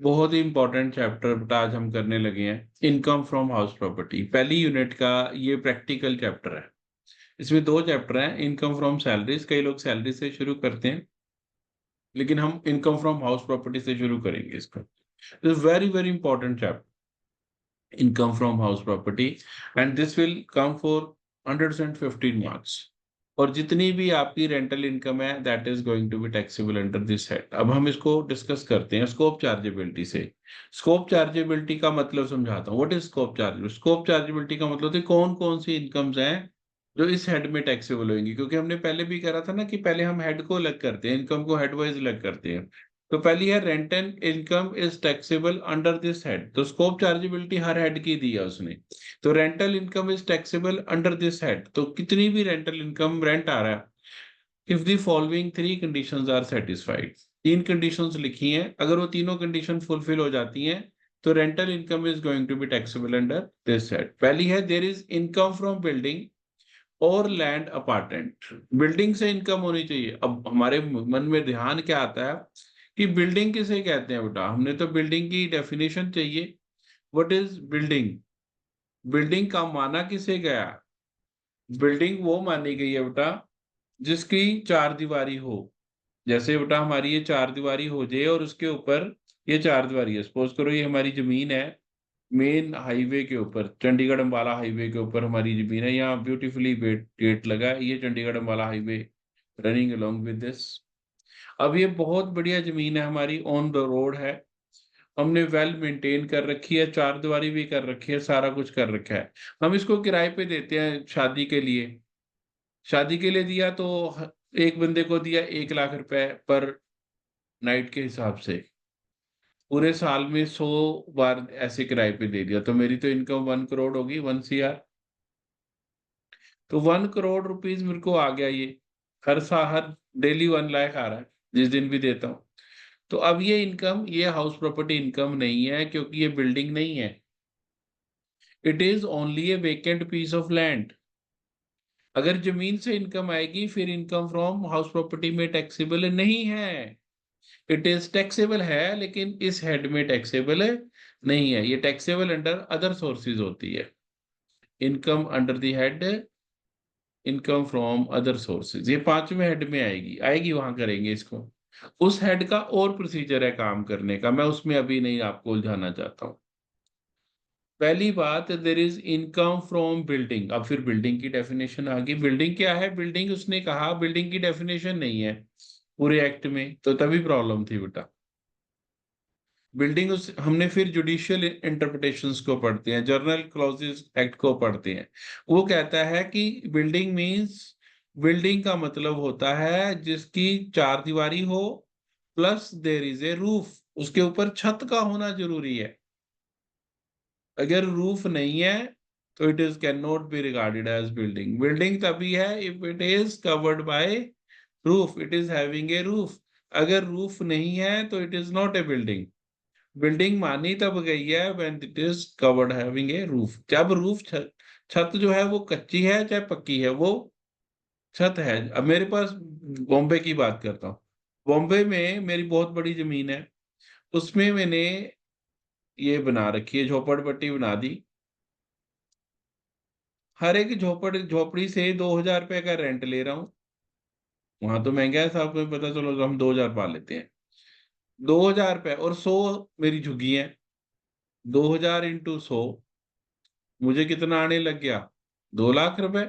बहुत ही important chapter आज हम करने लगे हैं, इनकम फ्रॉम हाउस प्रॉपर्टी। पहली यूनिट का ये प्रैक्टिकल चैप्टर है। इसमें दो चैप्टर हैं, इनकम फ्रॉम सैलरीज। कई लोग सैलरी से शुरू करते हैं, लेकिन हम इनकम फ्रॉम हाउस प्रॉपर्टी से शुरू करेंगे इसको। It's very very important chapter, income from house property, and this will come for 115 marks. और जितनी भी आपकी रेंटल इनकम है that is going to be taxable under this head. अब हम इसको डिस्कस करते हैं स्कोप चार्जेबिलिटी से। स्कोप चार्जेबिलिटी का मतलब समझाता हूँ। What is scope chargeability? Scope chargeability का मतलब होता है कौन कौन सी इनकम्स हैं जो इस हेड में टैक्सेबल होंगी। क्योंकि हमने पहले भी करा था ना कि पहले हम हेड को अलग करते हैं, इनकम को हेड वाइज अलग करते हैं। तो पहली है rent and income is taxable under this head. तो स्कोप चार्जेबिलिटी हर हेड की दी है उसने। तो rental income is taxable under this head, तो कितनी भी रेंटल इनकम रेंट आ रहा है, if the following three conditions are satisfied. तीन कंडीशंस लिखी हैं, अगर वो तीनों कंडीशन फुलफिल हो जाती हैं तो rental income is going to be taxable under this head. पहली है there is income from building और लैंड अपार्टमेंट। बिल्डिंग से इनकम होनी चाहिए। अब हमारे मन में ध्यान क्या आता है कि बिल्डिंग किसे कहते हैं बेटा? हमने तो बिल्डिंग की डेफिनेशन चाहिए। What is building? बिल्डिंग का माना किसे गया? बिल्डिंग वो मानी गई है बेटा जिसकी चार दीवारी हो। जैसे बेटा हमारी ये चार दीवारी हो जाए और उसके ऊपर ये चार दीवारी है, सपोज करो ये हमारी जमीन है, मेन हाईवे के ऊपर, चंडीगढ़ अम्बाला हाईवे के ऊपर हमारी जमीन है। यहाँ ब्यूटीफुली गेट लगा है, ये Chandigarh Ambala highway running along with this. अब ये बहुत बढ़िया जमीन है हमारी, ऑन द रोड है, हमने वेल मेंटेन कर रखी है, चार दीवारी भी कर रखी है, सारा कुछ कर रखा है। हम इसको किराए पे देते हैं शादी के लिए। शादी के लिए दिया तो एक बंदे को दिया 1 लाख रुपए पर नाइट के हिसाब से। पूरे साल में 100 बार ऐसे किराए पे दे दिया तो मेरी तो इनकम 1 करोड़ होगी, 1 CR। तो 1 करोड़ रुपीज मेरे को आ गया ये। हर डेली 1 लाख आ रहा है जिस दिन भी देता हूँ। तो अब ये इनकम, ये हाउस प्रॉपर्टी इनकम नहीं है क्योंकि ये बिल्डिंग नहीं है। It is only a vacant piece of land. अगर जमीन से इनकम आएगी फिर इनकम फ्रॉम हाउस प्रॉपर्टी में टैक्सेबल नहीं है। इट इज टैक्सेबल है लेकिन इस हेड में टैक्सेबल नहीं है। ये टैक्सेबल अंडर अदर सोर्सेज होती है। Income under the head income from other sources, ये पांचवें हेड में आएगी, आएगी वहां करेंगे इसको। उस हेड का और प्रोसीजर है काम करने का, मैं उसमें अभी नहीं आपको उलझाना चाहता हूँ। पहली बात, there is income from building. अब फिर बिल्डिंग की डेफिनेशन आ गई। बिल्डिंग क्या है? बिल्डिंग उसने कहा बिल्डिंग की डेफिनेशन नहीं है पूरे एक्ट में, तो तभी प्रॉब्लम थी बेटा। बिल्डिंग उस हमने फिर जुडिशियल इंटरप्रिटेशंस को पढ़ते हैं, जर्नल क्लॉजेस एक्ट को पढ़ते हैं। वो कहता है कि बिल्डिंग मींस, बिल्डिंग का मतलब होता है जिसकी चार दीवारी हो plus there is a roof, उसके ऊपर छत का होना जरूरी है। अगर रूफ नहीं है तो it is can not be regarded as building. Building तभी है if it is covered by roof, it is having a roof. अगर रूफ नहीं है तो it is not a building. Building मानी तब गई है when it is covered having a roof. जब रूफ छत जो है वो कच्ची है चाहे पक्की है, वो छत है। अब मेरे पास, बॉम्बे की बात करता हूँ, बॉम्बे में मेरी बहुत बड़ी जमीन है, उसमें मैंने ये बना रखी है, झोपड़पट्टी बना दी। हर एक झोपड़ी से 2,000 रुपए का रेंट ले रहा हूँ। वहां तो महंगा है साहब, को पता, चलो हम 2,000 पा लेते हैं। 2,000 रुपए और 100 मेरी झुग्गी है। 2,000 × 100 मुझे कितना आने लग गया? 2 लाख रुपए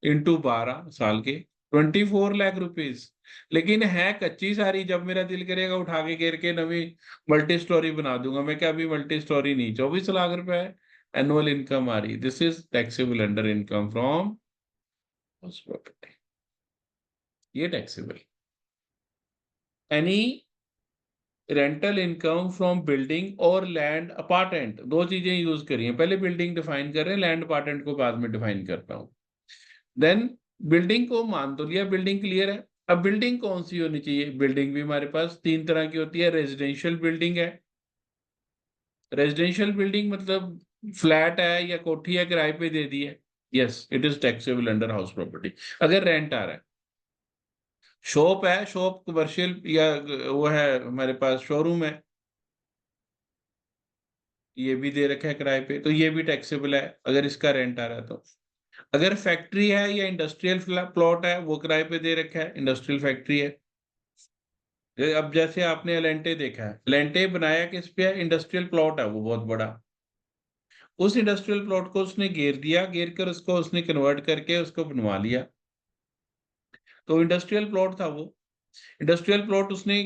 इंटू 12 साल के, 24 लाख रुपीज। लेकिन है कच्ची सारी, जब मेरा दिल करेगा उठा के घेर के नवी मल्टी स्टोरी बना दूंगा। मैं क्या, अभी मल्टी स्टोरी नहीं, 24 लाख रुपए एनुअल इनकम आ रही। This is taxable under income from property. ये taxable. Any rental income from building और लैंड अपार्टमेंट, दो चीजें यूज करिए। पहले बिल्डिंग डिफाइन कर रहे हैं, लैंड अपार्टमेंट को बाद में डिफाइन करता हूं। देन बिल्डिंग को मान तो लिया, बिल्डिंग क्लियर है। अब बिल्डिंग कौन सी होनी चाहिए? बिल्डिंग भी हमारे पास तीन तरह की होती है। रेजिडेंशियल बिल्डिंग है। रेजिडेंशियल बिल्डिंग मतलब फ्लैट है या कोठी है, किराए पे दे दी है, yes it is taxable under house property अगर रेंट आ रहा है। शॉप है, शॉप कमर्शियल या वो है, हमारे पास शोरूम है, ये भी दे रखा है किराए पे, तो ये भी टैक्सेबल है अगर इसका रेंट आ रहा है तो। अगर फैक्ट्री है या इंडस्ट्रियल प्लॉट है, वो किराए पे दे रखा है, इंडस्ट्रियल फैक्ट्री है। अब जैसे आपने एलेंटे देखा है, एलेंटे बनाया किस पे है, इंडस्ट्रियल प्लॉट है वो बहुत बड़ा। उस इंडस्ट्रियल प्लॉट को उसने घेर दिया, घेर कर उसको उसने कन्वर्ट करके उसको बनवा लिया, तो इंडस्ट्रियल प्लॉट था वो। इंडस्ट्रियल प्लॉट उसने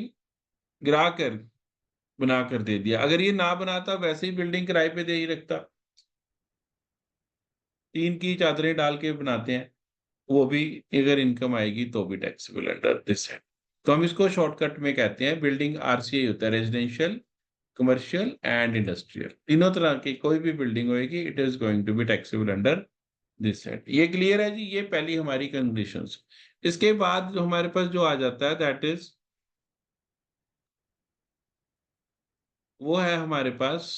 गिरा कर बना कर दे दिया। अगर ये ना बनाता, वैसे ही बिल्डिंग किराए पे दे ही रखता, टीन की चादरें डाल के बनाते हैं, वो भी अगर इनकम आएगी तो भी टैक्सेबल अंडर दिस है। तो हम इसको शॉर्टकट में कहते हैं, बिल्डिंग आरसीआई होता है, रेजिडेंशियल, कमर्शियल एंड इंडस्ट्रियल। तीनों तरह की कोई भी बिल्डिंग होगी, it is going to be taxable under this set. ये क्लियर है जी, ये पहली हमारी कंडीशंस। इसके बाद जो हमारे पास जो आ जाता है, दैट इज, वो है हमारे पास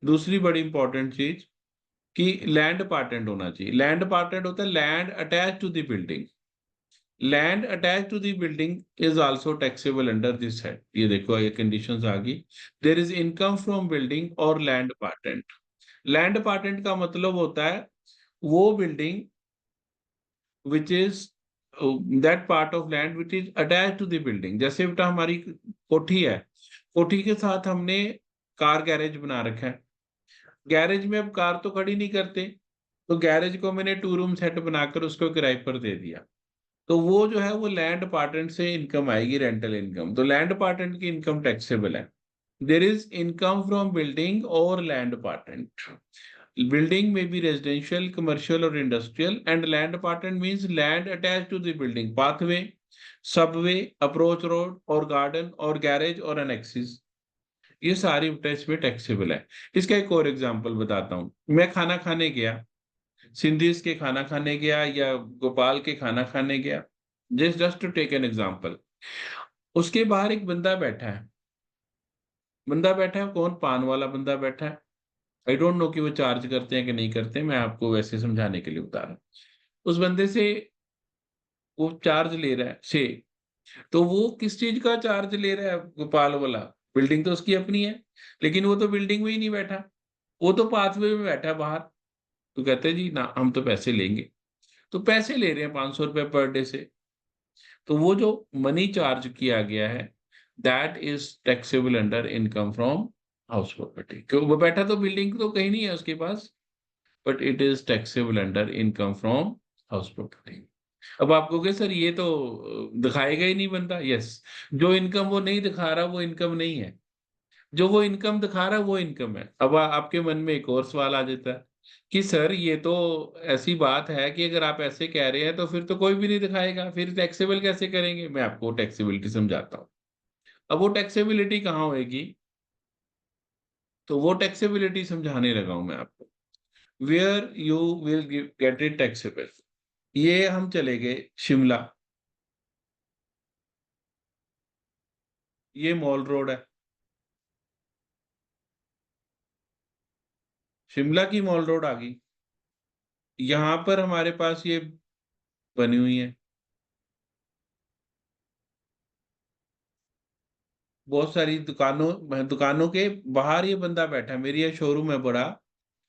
दूसरी बड़ी इंपॉर्टेंट चीज, कि लैंड पार्टेंट होना चाहिए। लैंड पार्टेंट होता है land attach to the building. Land attach to the building is also taxable under this head. ये देखो, ये कंडीशंस आ गई। There is income from building और लैंड पार्टेंट। लैंड पार्टेंट का मतलब होता है वो building which is that part of land which is attach to the building. जैसे बेटा हमारी कोठी है, कोठी के साथ हमने कार गैरेज बना रखा है। गैरेज में अब कार तो खड़ी नहीं करते, तो गैरेज को मैंने 2 रूम सेट बनाकर उसको किराए पर दे दिया, तो वो जो है वो लैंड पार्टेंट से इनकम आएगी, रेंटल इनकम। तो लैंड पार्टेंट की इनकम टैक्सेबल है। There is income from building और land पार्टेंट। Building may be residential, commercial or industrial, and land apartment means land attached to the building, pathway, subway, approach road or garden or garage or annexes. ये सारी tax में taxable है। इसका एक और example बताता हूँ। मैं खाना खाने गया, सिंधीज के खाना खाने गया या गोपाल के खाना खाने गया, just to take an example. उसके बाहर एक बंदा बैठा है, बंदा बैठा है कौन, पान वाला बंदा बैठा है। आई डोंट नो कि वो चार्ज करते हैं कि नहीं करते, मैं आपको वैसे समझाने के लिए बता रहा हूँ। उस बंदे से वो चार्ज ले रहा है से, तो वो किस चीज का चार्ज ले रहा है, गोपाल वाला? बिल्डिंग तो उसकी अपनी है, लेकिन वो तो बिल्डिंग में ही नहीं बैठा, वो तो पाथवे में बैठा है बाहर। तो कहते हैं जी ना, हम तो पैसे लेंगे। तो पैसे ले रहे हैं 500 रुपए पर डे से। तो वो जो मनी चार्ज किया गया है, that is taxable under income from house property. क्यों, वो बैठा तो बिल्डिंग तो कहीं नहीं है उसके पास, but it is taxable under income from house property. अब आप कहोगे सर ये तो दिखाएगा ही नहीं बंदा। यस, जो इनकम वो नहीं दिखा रहा वो इनकम नहीं है, जो वो इनकम दिखा रहा है वो इनकम है। अब आपके मन में एक और सवाल आ जाता है कि सर ये तो ऐसी बात है कि अगर आप ऐसे कह रहे हैं तो फिर तो कोई भी नहीं दिखाएगा, फिर टैक्सेबल कैसे करेंगे? मैं आपको टैक्सेबिलिटी समझाता हूँ। अब वो टैक्सेबिलिटी कहाँ होएगी, तो वो टैक्सेबिलिटी समझाने लगा हूं मैं आपको। Where you will get it taxable. ये हम चले गए शिमला, ये मॉल रोड है, शिमला की मॉल रोड आ गई। यहां पर हमारे पास ये बनी हुई है, बहुत सारी दुकानों दुकानों के बाहर ये बंदा बैठा है। मेरी ये शोरूम है बड़ा,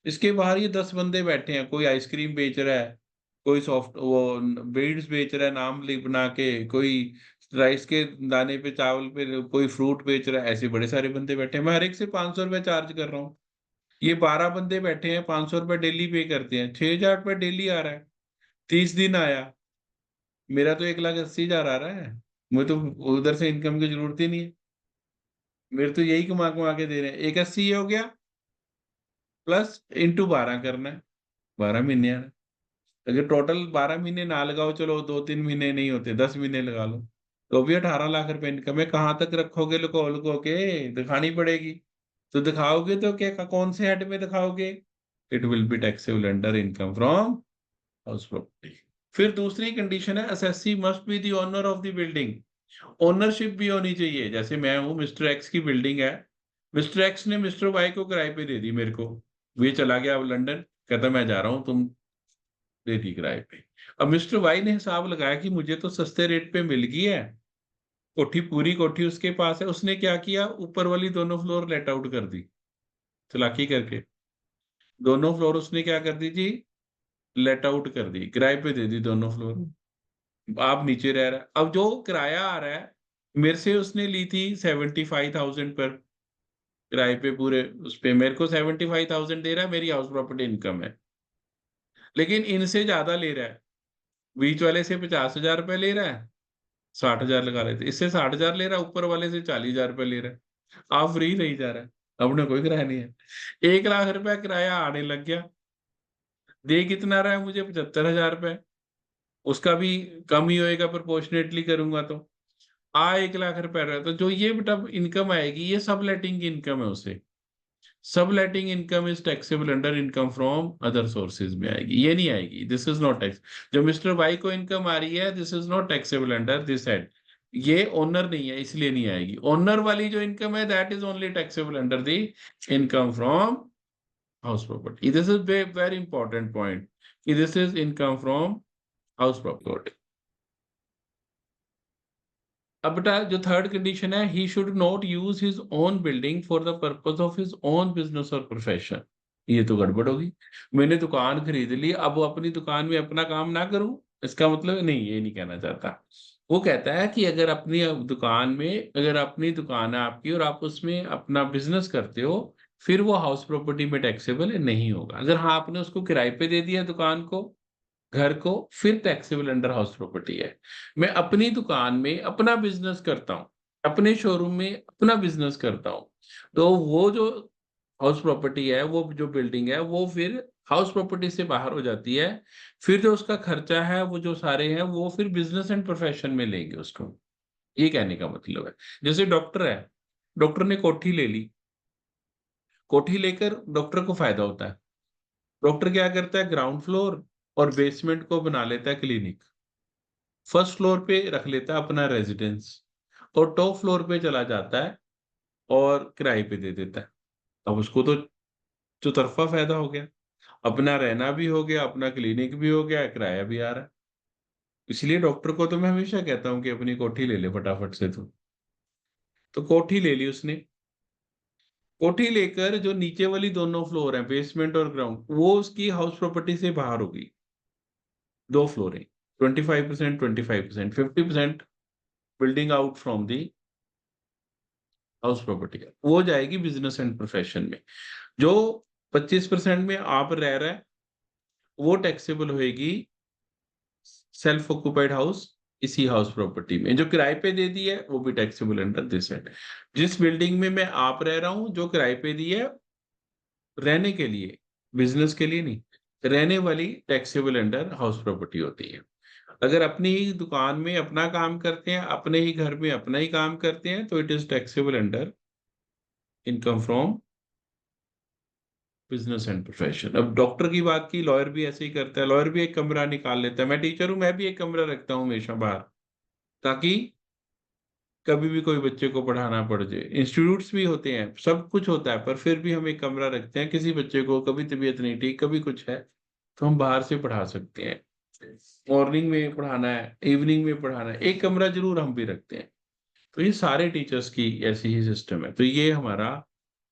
इसके बाहर ये 10 बंदे बैठे हैं। कोई आइसक्रीम बेच रहा है, कोई सॉफ्ट वो बीड्स बेच रहा है नाम लिख बना के, कोई राइस के दाने पे चावल पे, कोई फ्रूट बेच रहा है। ऐसे बड़े सारे बंदे बैठे हैं, मैं हर एक से 500 रुपये चार्ज कर रहा हूँ। ये 12 बंदे बैठे हैं, 500 रुपये डेली पे करते हैं, 6,000 रुपये डेली आ रहा है। 30 दिन आया, मेरा तो 1,80,000 आ रहा है। मुझे तो उधर से इनकम की जरूरत ही नहीं है, मेरे तो यही कमा कमा के दे रहे हैं। 1,80 ये हो गया, प्लस इंटू 12 करना है, 12 महीने आ रहा है। अगर टोटल 12 महीने ना लगाओ, चलो 2-3 महीने नहीं होते, 10 महीने लगा लो, तो भी 18 लाख रुपए इनकम है। कहाँ तक रखोगे लुको लुको के? दिखानी पड़ेगी। तो दिखाओगे तो क्या, कौन से हेड में दिखाओगे? It will be taxable under income from house property. फिर दूसरी कंडीशन है, assessee must be the owner of the building. Ownership भी होनी चाहिए। जैसे मैं हूँ, मिस्टर एक्स की बिल्डिंग है, मिस्टर एक्स ने मिस्टर वाई को किराए पे दे दी मेरे को, ये चला गया अब लंदन, कहता मैं जा रहा हूँ, तुम दे दी किराए पे। अब मिस्टर वाई ने हिसाब लगाया कि मुझे तो सस्ते रेट पे मिल गई है, कोठी पूरी कोठी उसके पास है, उसने क्या किया, ऊपर वाली दोनों फ्लोर लेट आउट कर दी। चालाकी करके दोनों फ्लोर उसने क्या कर दी जी, लेट आउट कर दी, किराए पे दे दी दोनों फ्लोर। आप नीचे रह रहे हैं, अब जो किराया आ रहा है मेरे से उसने ली थी 75,000 पर किराए पे, पूरे उस पे मेरे को 75,000 दे रहा है, मेरी हाउस प्रॉपर्टी इनकम है। लेकिन इनसे ज्यादा ले रहा है, बीच वाले से 50,000 रुपये ले रहा है, 60,000 लगा लेते, इससे 60,000 ले रहा है, ऊपर वाले से 40,000 रुपये ले रहा है। आप फ्री रही जा रहा है, अपने कोई किराया नहीं है। 1 लाख रुपया किराया आने लग गया। दे कितना रहा है मुझे, 75,000 रुपये। उसका भी कम ही होएगा प्रोपोर्शनेटली करूंगा तो। 1 लाख रुपया रहा है, तो जो ये बेटा इनकम आएगी ये सब लेटिंग की इनकम है उसे। Sub letting income is taxable under income from other sources में आएगी, ये नहीं आएगी, दिस इज नॉट टैक्स। जो मिस्टर वाई को इनकम आ रही है this is not taxable under this head, ये ओनर नहीं है इसलिए नहीं आएगी। ओनर वाली जो इनकम है that is only taxable under the income from house property. This is very important point कि this is income from house property. अब बेटा जो थर्ड कंडीशन है, he should not use his own building for the purpose of his own business और profession. ये तो गड़बड़ होगी, मैंने दुकान खरीद ली, अब वो अपनी दुकान में अपना काम ना करूं, इसका मतलब नहीं, ये नहीं कहना चाहता। वो कहता है कि अगर अपनी दुकान में, अगर अपनी दुकान है आपकी और आप उसमें अपना बिजनेस करते हो, फिर वो हाउस प्रॉपर्टी में टैक्सेबल नहीं होगा। अगर हाँ आपने उसको किराए पे दे दिया दुकान को, घर को, फिर टैक्सेबल अंडर हाउस प्रॉपर्टी है। मैं अपनी दुकान में अपना बिजनेस करता हूँ, अपने शोरूम में अपना बिजनेस करता हूँ, तो वो जो हाउस प्रॉपर्टी है, वो जो बिल्डिंग है, वो फिर हाउस प्रॉपर्टी से बाहर हो जाती है। फिर जो उसका खर्चा है, वो जो सारे हैं, वो फिर बिजनेस एंड प्रोफेशन में लेंगे उसको। ये कहने का मतलब है, जैसे डॉक्टर है, डॉक्टर ने कोठी ले ली, कोठी लेकर डॉक्टर को फायदा होता है। डॉक्टर क्या करता है, ग्राउंड फ्लोर और बेसमेंट को बना लेता है क्लिनिक, फर्स्ट फ्लोर पे रख लेता है अपना रेजिडेंस, और टॉप फ्लोर पे चला जाता है और किराए पे दे देता है। अब उसको तो चौतरफा फायदा हो गया, अपना रहना भी हो गया, अपना क्लिनिक भी हो गया, किराया भी आ रहा है। इसलिए डॉक्टर को तो मैं हमेशा कहता हूँ कि अपनी कोठी ले ले फटाफट से। तो कोठी ले ली उसने, कोठी लेकर जो नीचे वाली दोनों फ्लोर हैं, बेसमेंट और ग्राउंड, वो उसकी हाउस प्रॉपर्टी से बाहर हो गई। 2 फ्लोरें, 25%, 25%, 50% building out from the house property, वो जाएगी बिजनेस एंड प्रोफेशन में। जो 25% में आप रह रहे हैं, वो टैक्सेबल होएगी सेल्फ ऑक्यूपाइड हाउस, इसी हाउस प्रॉपर्टी में। जो किराए पे दे दी है वो भी टैक्सेबल अंडर दिस है। जिस बिल्डिंग में मैं आप रह रहा हूं, जो किराए पे दी है रहने के लिए, बिजनेस के लिए नहीं, रहने वाली टैक्सेबल अंडर हाउस प्रॉपर्टी होती है। अगर अपनी ही दुकान में अपना काम करते हैं, अपने ही घर में अपना ही काम करते हैं, तो it is taxable under income from business and profession. अब डॉक्टर की बात की, लॉयर भी ऐसे ही करता है, लॉयर भी एक कमरा निकाल लेता है। मैं टीचर हूं, मैं भी एक कमरा रखता हूँ हमेशा बाहर, ताकि कभी भी कोई बच्चे को पढ़ाना पड़ जाए। इंस्टीट्यूट्स भी होते हैं, सब कुछ होता है, पर फिर भी हम एक कमरा रखते हैं, किसी बच्चे को कभी तबीयत नहीं ठीक, कभी कुछ है, तो हम बाहर से पढ़ा सकते हैं। मॉर्निंग में पढ़ाना है, इवनिंग में पढ़ाना है, एक कमरा जरूर हम भी रखते हैं। तो ये सारे टीचर्स की ऐसी ही सिस्टम है, तो ये हमारा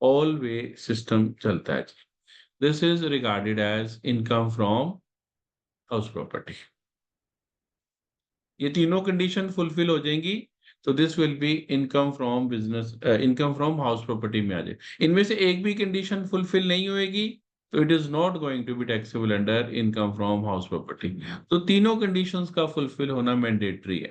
ऑल वे सिस्टम चलता है। This is regarded as income from house property. ये तीनों कंडीशन फुलफिल हो जाएंगी तो this will be income from business, income from house property में आ जाए। इनमें से एक भी कंडीशन फुलफिल नहीं होएगी तो it is not going to be taxable under income from house property. तो तीनों कंडीशंस का फुलफिल होना मैंडेटरी है।